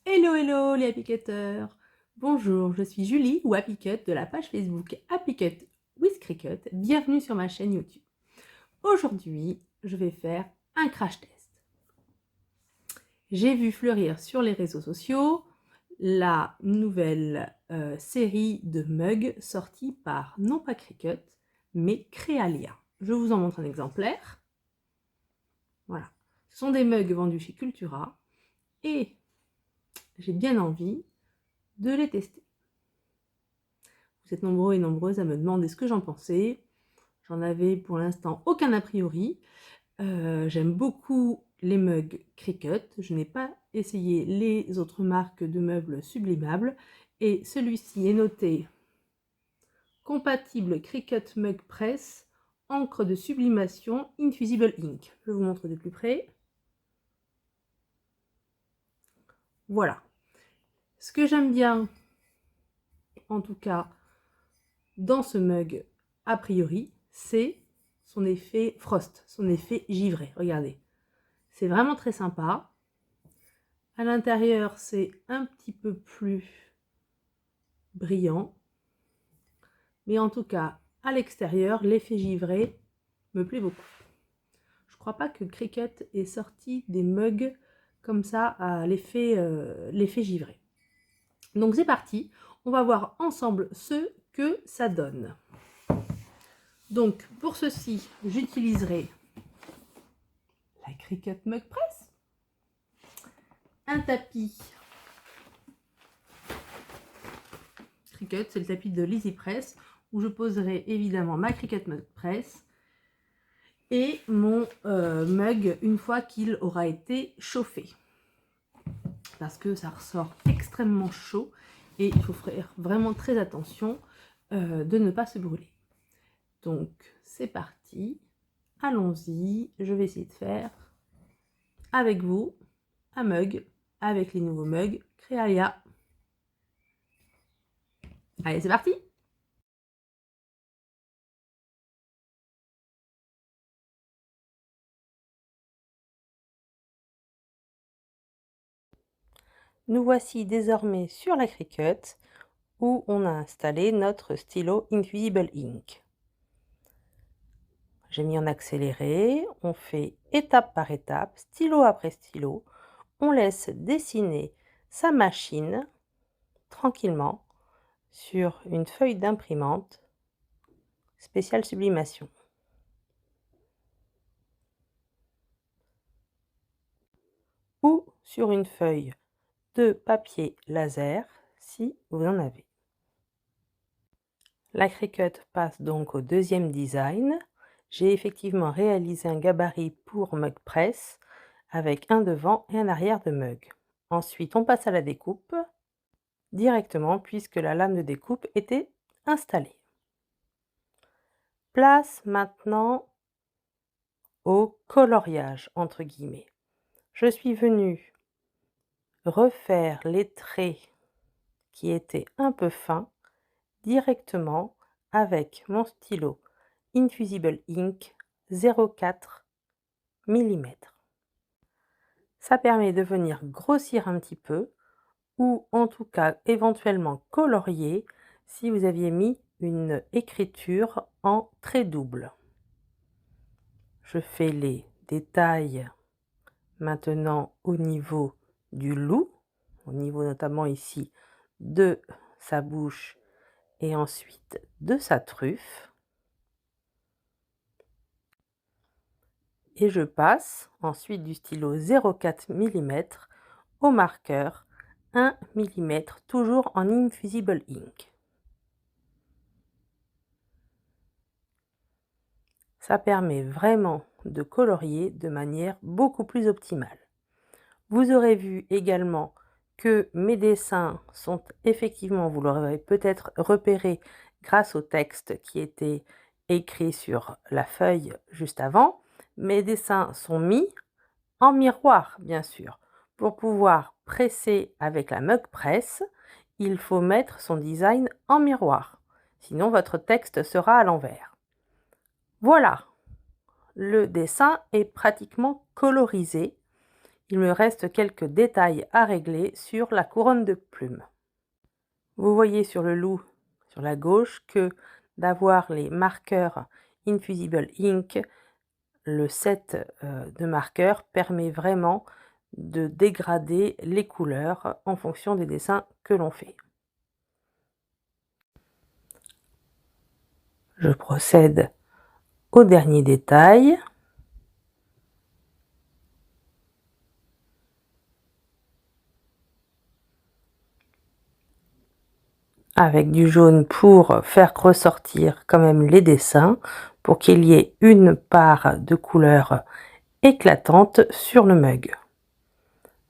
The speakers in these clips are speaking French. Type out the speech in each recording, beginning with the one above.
Hello hello les Happy Cutters. Bonjour, je suis Julie ou Happy Cut de la page Facebook Happy Cut with Cricut. Bienvenue sur ma chaîne YouTube. Aujourd'hui, je vais faire un crash test. J'ai vu fleurir sur les réseaux sociaux la nouvelle série de mugs sortie par non pas Cricut mais Créalia. Je vous en montre un exemplaire. Voilà, ce sont des mugs vendus chez Cultura et j'ai bien envie de les tester. Vous êtes nombreux et nombreuses à me demander ce que j'en pensais. J'en avais pour l'instant aucun a priori. J'aime beaucoup les mugs Cricut. Je n'ai pas essayé les autres marques de meubles sublimables. Et celui-ci est noté compatible Cricut Mug Press, encre de sublimation Infusible Ink. Je vous montre de plus près. Voilà. Ce que j'aime bien, en tout cas, dans ce mug, a priori, c'est son effet frost, son effet givré. Regardez, c'est vraiment très sympa. À l'intérieur, c'est un petit peu plus brillant. Mais en tout cas, à l'extérieur, l'effet givré me plaît beaucoup. Je crois pas que Cricut ait sorti des mugs comme ça à l'effet givré. Donc c'est parti, on va voir ensemble ce que ça donne. Donc pour ceci, j'utiliserai la Cricut Mug Press, un tapis Cricut, c'est le tapis de l'EasyPress, où je poserai évidemment ma Cricut Mug Press et mon mug une fois qu'il aura été chauffé. Parce que ça ressort extrêmement chaud et il faut faire vraiment très attention de ne pas se brûler. Donc c'est parti, allons-y, je vais essayer de faire avec vous un mug avec les nouveaux mugs Créalia. Allez, c'est parti! Nous voici désormais sur la Cricut où on a installé notre stylo Infusible Ink. J'ai mis en accéléré, on fait étape par étape, stylo après stylo, on laisse dessiner sa machine tranquillement sur une feuille d'imprimante spéciale sublimation. Ou sur une feuille de papier laser si vous en avez. La Cricut passe donc au deuxième design. J'ai effectivement réalisé un gabarit pour mug press avec un devant et un arrière de mug. Ensuite, on passe à la découpe directement puisque la lame de découpe était installée. Place maintenant au coloriage entre guillemets. Je suis venue refaire les traits qui étaient un peu fins directement avec mon stylo Infusible Ink 0,4 mm. Ça permet de venir grossir un petit peu ou en tout cas éventuellement colorier si vous aviez mis une écriture en trait double. Je fais les détails maintenant au niveau du loup, au niveau notamment ici de sa bouche et ensuite de sa truffe. Et je passe ensuite du stylo 0,4 mm au marqueur 1 mm, toujours en Infusible Ink. Ça permet vraiment de colorier de manière beaucoup plus optimale. Vous aurez vu également que mes dessins sont effectivement, vous l'aurez peut-être repéré grâce au texte qui était écrit sur la feuille juste avant, mes dessins sont mis en miroir, bien sûr. Pour pouvoir presser avec la mug press, il faut mettre son design en miroir. Sinon, votre texte sera à l'envers. Voilà, le dessin est pratiquement colorisé. il me reste quelques détails à régler sur la couronne de plumes. Vous voyez sur le loup, sur la gauche, que d'avoir les marqueurs Infusible Ink, le set de marqueurs permet vraiment de dégrader les couleurs en fonction des dessins que l'on fait. Je procède au dernier détail. Avec du jaune pour faire ressortir quand même les dessins, pour qu'il y ait une part de couleur éclatante sur le mug.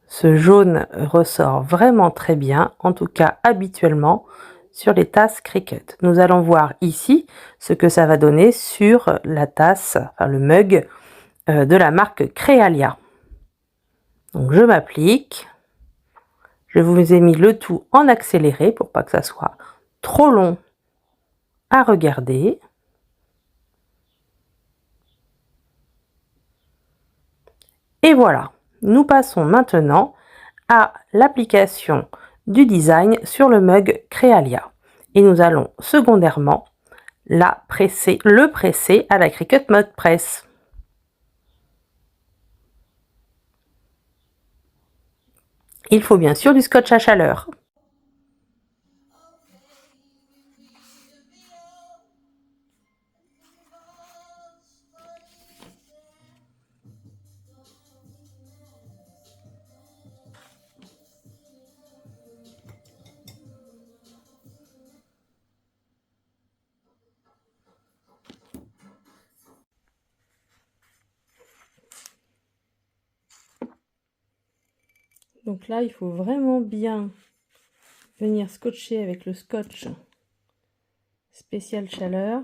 Ce jaune ressort vraiment très bien, en tout cas habituellement, sur les tasses Cricut. Nous allons voir ici ce que ça va donner sur la tasse, enfin le mug de la marque Créalia. Donc je m'applique. Je vous ai mis le tout en accéléré pour pas que ça soit trop long à regarder. Et voilà, nous passons maintenant à l'application du design sur le mug Créalia. Et nous allons secondairement le presser à la Cricut Mode Press. Il faut bien sûr du scotch à chaleur. Donc là, il faut vraiment bien venir scotcher avec le scotch spécial chaleur.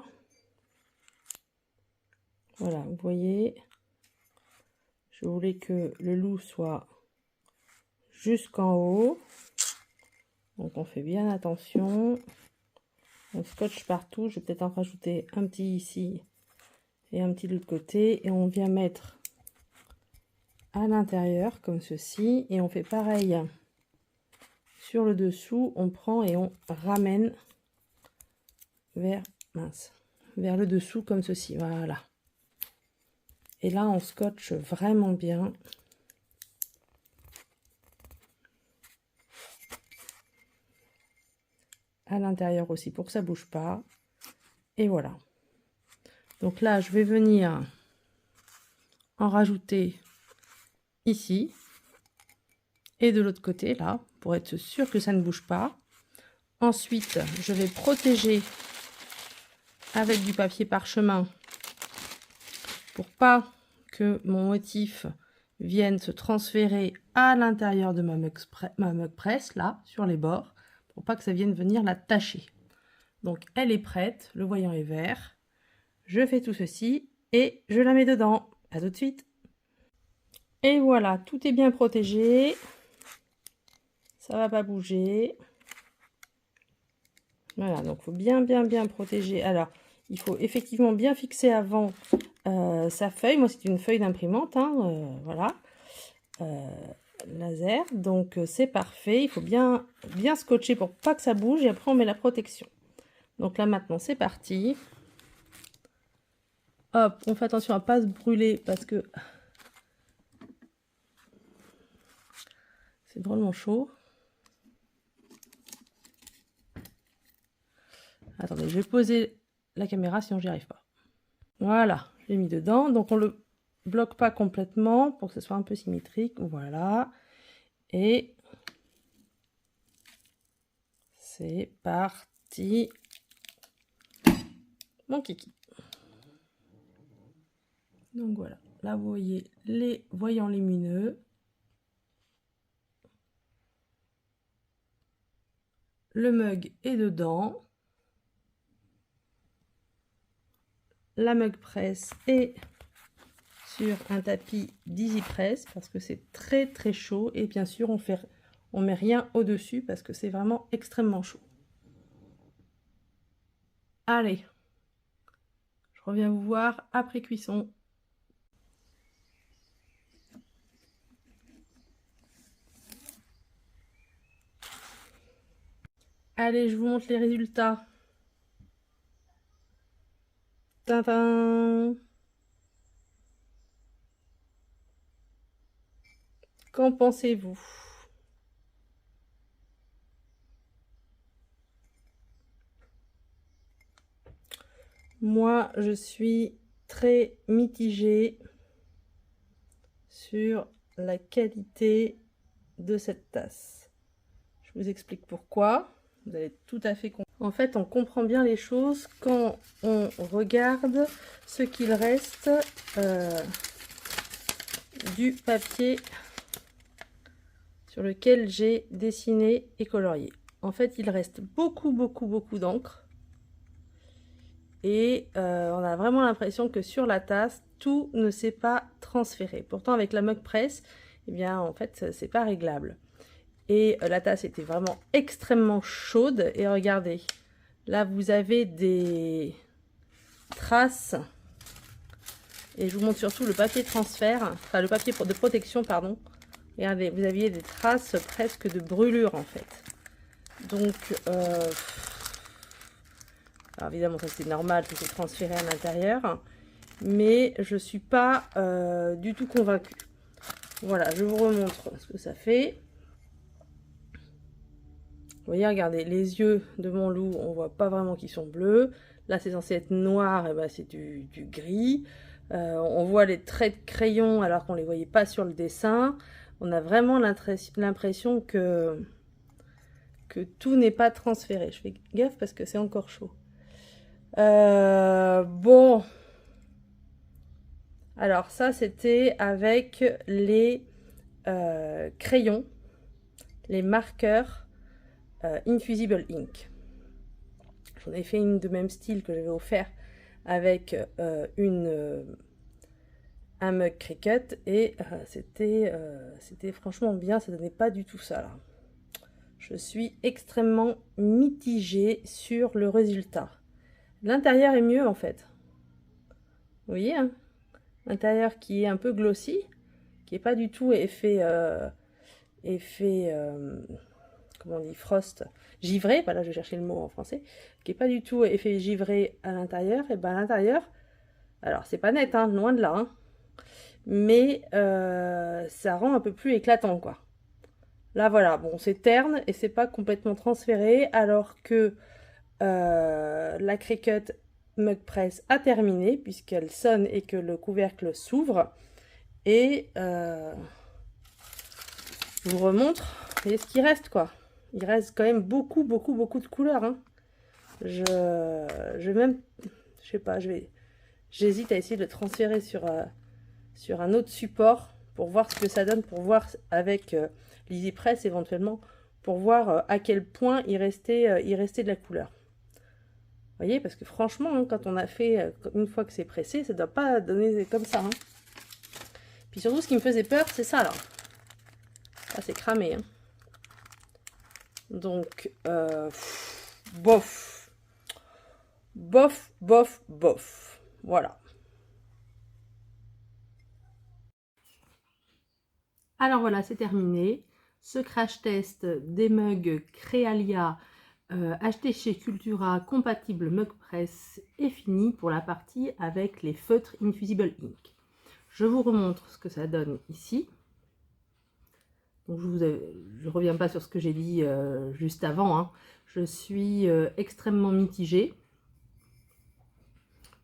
Voilà, vous voyez, je voulais que le loup soit jusqu'en haut. Donc on fait bien attention. On scotche partout. Je vais peut-être en rajouter un petit ici et un petit de l'autre côté. Et on vient mettre à l'intérieur comme ceci. Et on fait pareil sur le dessous. On prend et on ramène vers le dessous comme ceci. Voilà. Et là, on scotche vraiment bien. À l'intérieur aussi pour que ça bouge pas. Et voilà. Donc là, je vais venir en rajouter ici. Et de l'autre côté, là, pour être sûr que ça ne bouge pas. Ensuite, je vais protéger avec du papier parchemin pour pas que mon motif vienne se transférer à l'intérieur de ma mug press, là, sur les bords, pour pas que ça vienne venir la tacher. Donc, elle est prête, le voyant est vert. Je fais tout ceci et je la mets dedans. À tout de suite. Et voilà, tout est bien protégé. Ça va pas bouger. Voilà, donc il faut bien protéger. Alors, il faut effectivement bien fixer avant sa feuille. Moi, c'est une feuille d'imprimante, hein, voilà, laser. Donc, c'est parfait. Il faut bien scotcher pour pas que ça bouge. Et après, on met la protection. Donc là, maintenant, c'est parti. Hop, on fait attention à ne pas se brûler parce que c'est drôlement chaud. Attendez, je vais poser la caméra sinon j'y arrive pas. Voilà, j'ai mis dedans. Donc on le bloque pas complètement pour que ce soit un peu symétrique. Voilà. Et c'est parti. Mon kiki. Donc voilà. Là, vous voyez les voyants lumineux. Le mug est dedans. La mug press est sur un tapis d'EasyPress parce que c'est très chaud. Et bien sûr, on met rien au-dessus parce que c'est vraiment extrêmement chaud. Allez, je reviens vous voir après cuisson. Allez, je vous montre les résultats. Tadam! Qu'en pensez-vous? Moi, je suis très mitigée sur la qualité de cette tasse. Je vous explique pourquoi. Vous allez tout à fait comprendre. En fait, on comprend bien les choses quand on regarde ce qu'il reste du papier sur lequel j'ai dessiné et colorié. En fait, il reste beaucoup d'encre. Et on a vraiment l'impression que sur la tasse, tout ne s'est pas transféré. Pourtant, avec la mug press, eh bien, en fait, c'est pas réglable. Et la tasse était vraiment extrêmement chaude. Et regardez, là, vous avez des traces. Et je vous montre surtout le papier transfert, enfin le papier de protection, pardon. Regardez, vous aviez des traces presque de brûlure, en fait. Donc, alors évidemment, ça c'est normal, tout est transféré à l'intérieur. Mais je ne suis pas du tout convaincue. Voilà, je vous remontre ce que ça fait. Vous voyez, regardez, les yeux de mon loup, on voit pas vraiment qu'ils sont bleus. Là, c'est censé être noir, et ben c'est du gris. On voit les traits de crayon alors qu'on ne les voyait pas sur le dessin. On a vraiment l'impression que tout n'est pas transféré. Je fais gaffe parce que c'est encore chaud. Bon. Alors ça, c'était avec les crayons, les marqueurs Infusible Ink. J'en ai fait une de même style que j'avais offert avec un mug Cricut et c'était franchement bien, ça donnait pas du tout ça là. Je suis extrêmement mitigée sur le résultat. L'intérieur est mieux en fait. Vous voyez, hein, l'intérieur qui est un peu glossy, qui est pas du tout comment on dit, frost, givré, voilà, je vais chercher le mot en français, qui est pas du tout effet givré à l'intérieur. Et ben à l'intérieur, alors c'est pas net, hein, loin de là, hein, mais ça rend un peu plus éclatant, quoi. Là voilà, bon, c'est terne et c'est pas complètement transféré, alors que la Cricut Mug Press a terminé puisqu'elle sonne et que le couvercle s'ouvre. Et je vous remontre, et ce qui reste, quoi. Il reste quand même beaucoup de couleurs, hein. Je vais même, je sais pas, j'hésite à essayer de le transférer sur un autre support pour voir ce que ça donne, pour voir avec l'EasyPress éventuellement, pour voir à quel point il restait de la couleur. Vous voyez, parce que franchement, hein, quand on a fait, une fois que c'est pressé, ça ne doit pas donner comme ça, hein. Puis surtout, ce qui me faisait peur, c'est ça, là. Ça, c'est cramé, hein. Donc, bof. Voilà. Alors voilà, c'est terminé. Ce crash test des mugs Crealia achetés chez Cultura, compatible Mug Press, est fini pour la partie avec les feutres Infusible Ink. Je vous remontre ce que ça donne ici. Donc je ne reviens pas sur ce que j'ai dit juste avant, hein. Je suis extrêmement mitigée.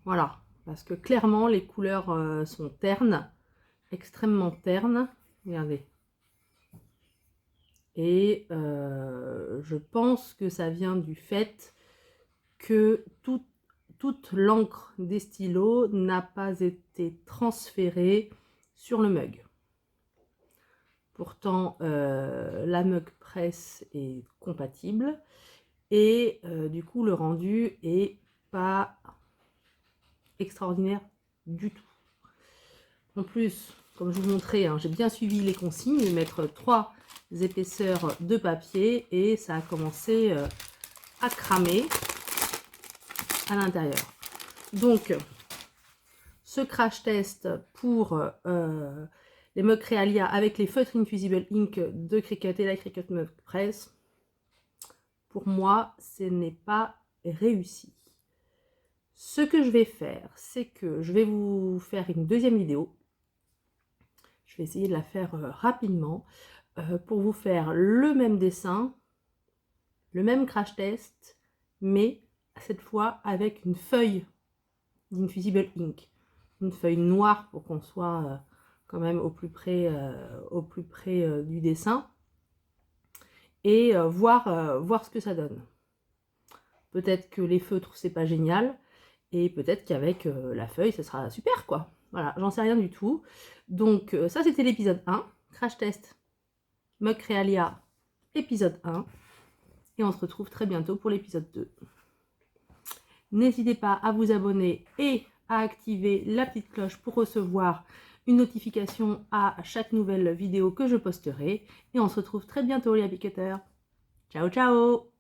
Voilà, parce que clairement les couleurs sont ternes, extrêmement ternes. Regardez. Et je pense que ça vient du fait que toute l'encre des stylos n'a pas été transférée sur le mug. Pourtant, la Mug Press est compatible et du coup, le rendu est pas extraordinaire du tout. En plus, comme je vous montrais, hein, j'ai bien suivi les consignes, de mettre 3 épaisseurs de papier et ça a commencé à cramer à l'intérieur. Donc, ce crash test pour les mugs Crealia avec les feutres Infusible Ink de Cricut et la Cricut Mug Press, pour moi, ce n'est pas réussi. Ce que je vais faire, c'est que je vais vous faire une deuxième vidéo. Je vais essayer de la faire rapidement pour vous faire le même dessin, le même crash test, mais cette fois avec une feuille d'Infusible Ink. Une feuille noire pour qu'on soit quand même au plus près du dessin. Et voir ce que ça donne. Peut-être que les feutres, c'est pas génial. Et peut-être qu'avec la feuille, ça sera super, quoi. Voilà, j'en sais rien du tout. Donc, ça, c'était l'épisode 1. Crash test Mug Realia, épisode 1. Et on se retrouve très bientôt pour l'épisode 2. N'hésitez pas à vous abonner et à activer la petite cloche pour recevoir une notification à chaque nouvelle vidéo que je posterai. Et on se retrouve très bientôt, les appliquateurs. Ciao, ciao!